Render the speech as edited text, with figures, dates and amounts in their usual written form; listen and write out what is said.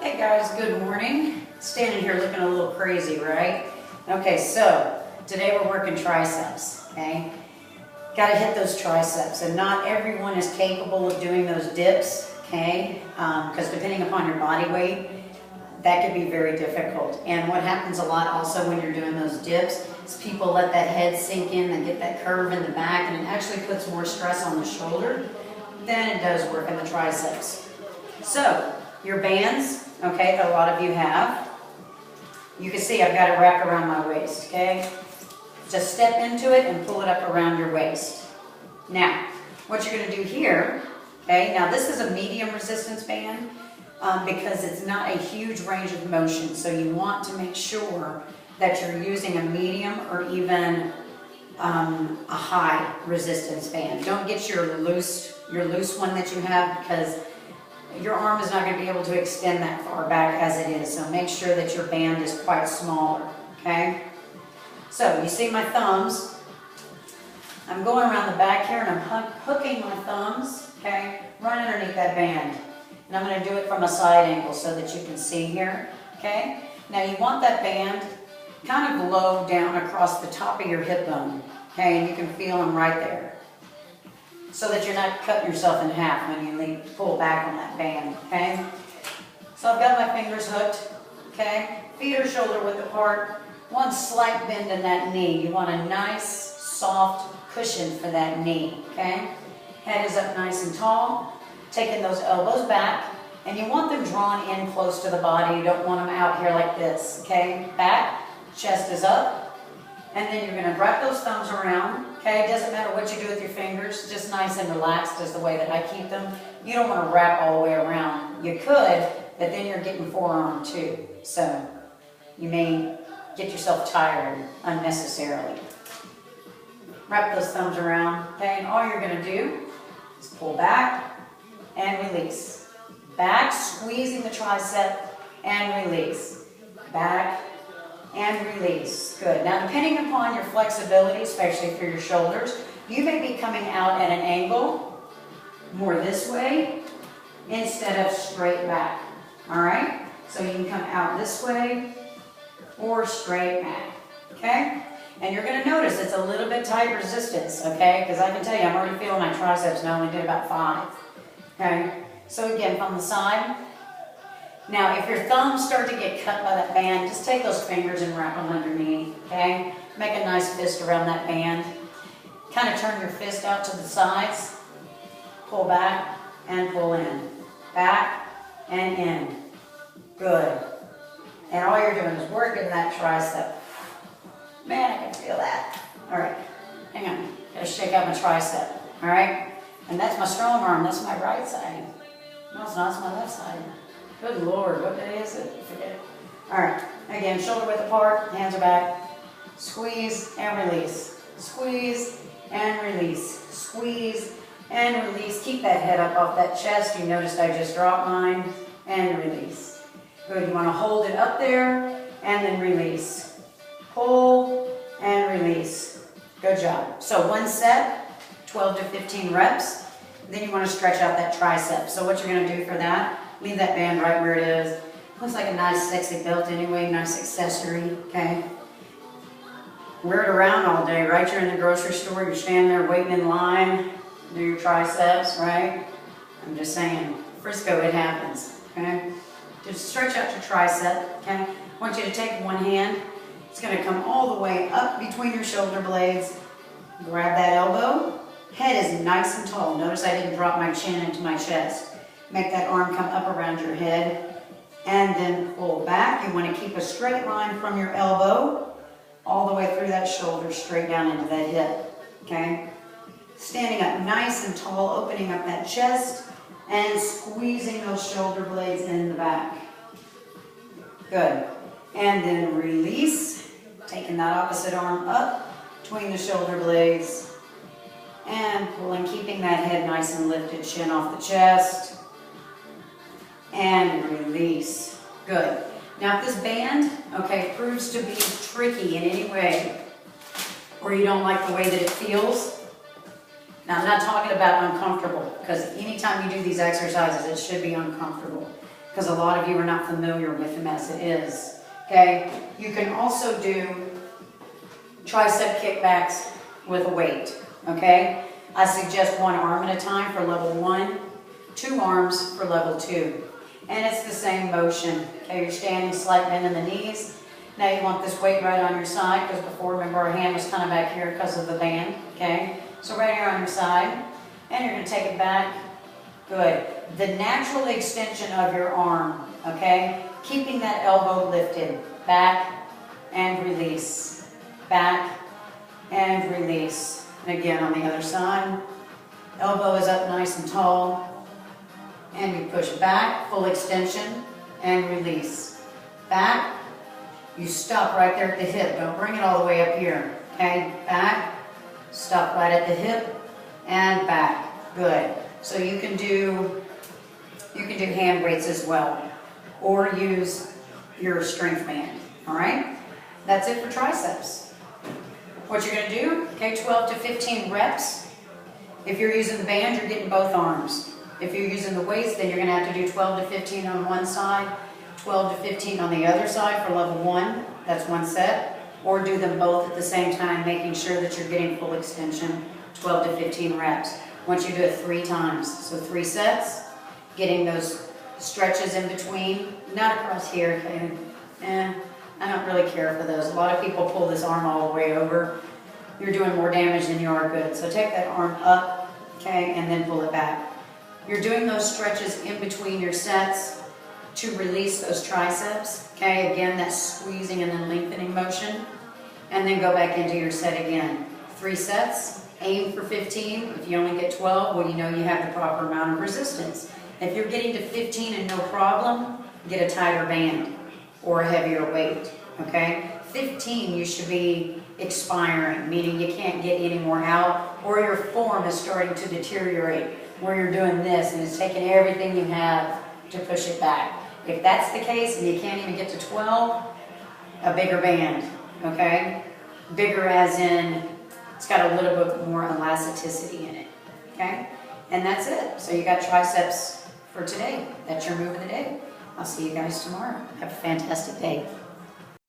Hey guys, good morning. Standing here looking a little crazy, right? Okay, so today we're working triceps, okay? Got to hit those triceps, and not everyone is capable of doing those dips, okay? Because depending upon your body weight, that could be very difficult. And what happens a lot also when you're doing those dips is people let that head sink in and get that curve in the back, and it actually puts more stress on the shoulder than it does work in the triceps. So, your bands, okay, that a lot of you have, you can see I've got it wrapped around my waist, okay? Just step into it and pull it up around your waist. Now, what you're going to do here, okay, now this is a medium resistance band because it's not a huge range of motion, so you want to make sure that you're using a medium or even a high resistance band. Don't get your loose one that you have, because your arm is not going to be able to extend that far back as it is. So make sure that your band is quite smaller, okay? So you see my thumbs. I'm going around the back here and I'm hooking my thumbs, okay, right underneath that band. And I'm going to do it from a side angle so that you can see here, okay? Now you want that band kind of low down across the top of your hip bone, okay? And you can feel them right there, so that you're not cutting yourself in half when you pull back on that band, okay? So I've got my fingers hooked, okay? Feet are shoulder width apart. One slight bend in that knee. You want a nice, soft cushion for that knee, okay? Head is up nice and tall. Taking those elbows back, and you want them drawn in close to the body. You don't want them out here like this, okay? Back, chest is up. And then you're going to wrap those thumbs around, okay? It doesn't matter what you do with your fingers, just nice and relaxed is the way that I keep them. You don't want to wrap all the way around. You could, but then you're getting forearm too. So you may get yourself tired unnecessarily. Wrap those thumbs around, okay? And all you're going to do is pull back and release. Back, squeezing the tricep, and release. Back, and release. Good. Now, depending upon your flexibility, especially for your shoulders, you may be coming out at an angle more this way instead of straight back. All right? So you can come out this way or straight back. Okay? And you're going to notice it's a little bit tight resistance, okay? Because I can tell you, I'm already feeling my triceps, and I only did about 5. Okay? So again, from the side. Now, if your thumbs start to get cut by that band, just take those fingers and wrap them underneath, okay? Make a nice fist around that band. Kind of turn your fist out to the sides. Pull back and pull in. Back and in. Good. And all you're doing is working that tricep. Man, I can feel that. All right, hang on. Gotta shake out my tricep, all right? And that's my strong arm. That's my right side. No, it's not. It's my left side. Good Lord, what day is it? Forget it. All right, again, shoulder width apart, hands are back. Squeeze and release. Squeeze and release. Squeeze and release. Keep that head up off that chest. You noticed I just dropped mine. And release. Good, you want to hold it up there and then release. Pull and release. Good job. So one set, 12 to 15 reps. Then you want to stretch out that tricep. So what you're going to do for that, leave that band right where it is. Looks like a nice sexy belt anyway, nice accessory, okay? Wear it around all day, right? You're in the grocery store, you're standing there waiting in line, do your triceps, right? I'm just saying, Frisco, it happens, okay? Just stretch out your tricep, okay? I want you to take one hand. It's going to come all the way up between your shoulder blades. Grab that elbow. Head is nice and tall. Notice I didn't drop my chin into my chest. Make that arm come up around your head and then pull back. You want to keep a straight line from your elbow all the way through that shoulder, straight down into that hip, okay? Standing up nice and tall, opening up that chest and squeezing those shoulder blades in the back. Good. And then release, taking that opposite arm up between the shoulder blades and pulling, keeping that head nice and lifted, chin off the chest. And release. Good. Now if this band, okay, proves to be tricky in any way, or you don't like the way that it feels, now I'm not talking about uncomfortable, because anytime you do these exercises, it should be uncomfortable. because a lot of you are not familiar with them as it is. Okay, you can also do tricep kickbacks with a weight. Okay, I suggest one arm at a time for level 1, 2 arms for level 2. And it's the same motion. Okay, you're standing, slight bend in the knees. Now you want this weight right on your side, because before, remember, our hand was kind of back here because of the band. Okay, so right here on your side, and you're going to take it back. Good. The natural extension of your arm, okay? Keeping that elbow lifted. Back and release. Back and release. And again on the other side. Elbow is up nice and tall. And you push back, full extension, and release. Back. You stop right there at the hip. Don't bring it all the way up here. Okay? Back. Stop right at the hip. And back. Good. So you can do hand weights as well, or use your strength band. All right, that's it for triceps. What you're going to do? Okay, 12 to 15 reps. If you're using the band, you're getting both arms. If you're using the weights, then you're going to have to do 12 to 15 on one side, 12 to 15 on the other side for level 1. That's one set. Or do them both at the same time, making sure that you're getting full extension, 12 to 15 reps. Once you do it 3 times, so 3 sets, getting those stretches in between, not across here, okay? I don't really care for those. A lot of people pull this arm all the way over. You're doing more damage than you are good. So take that arm up, okay, and then pull it back. You're doing those stretches in between your sets to release those triceps, okay? Again, that squeezing and then lengthening motion. And then go back into your set again. 3 sets. Aim for 15. If you only get 12, well, you know you have the proper amount of resistance. If you're getting to 15 and no problem, get a tighter band or a heavier weight, okay? 15, you should be expiring, meaning you can't get any more out, or your form is starting to deteriorate, where you're doing this and it's taking everything you have to push it back. If that's the case and you can't even get to 12, a bigger band, okay? Bigger as in, it's got a little bit more elasticity in it, okay? And that's it. So you got triceps for today. That's your move of the day. I'll see you guys tomorrow. Have a fantastic day.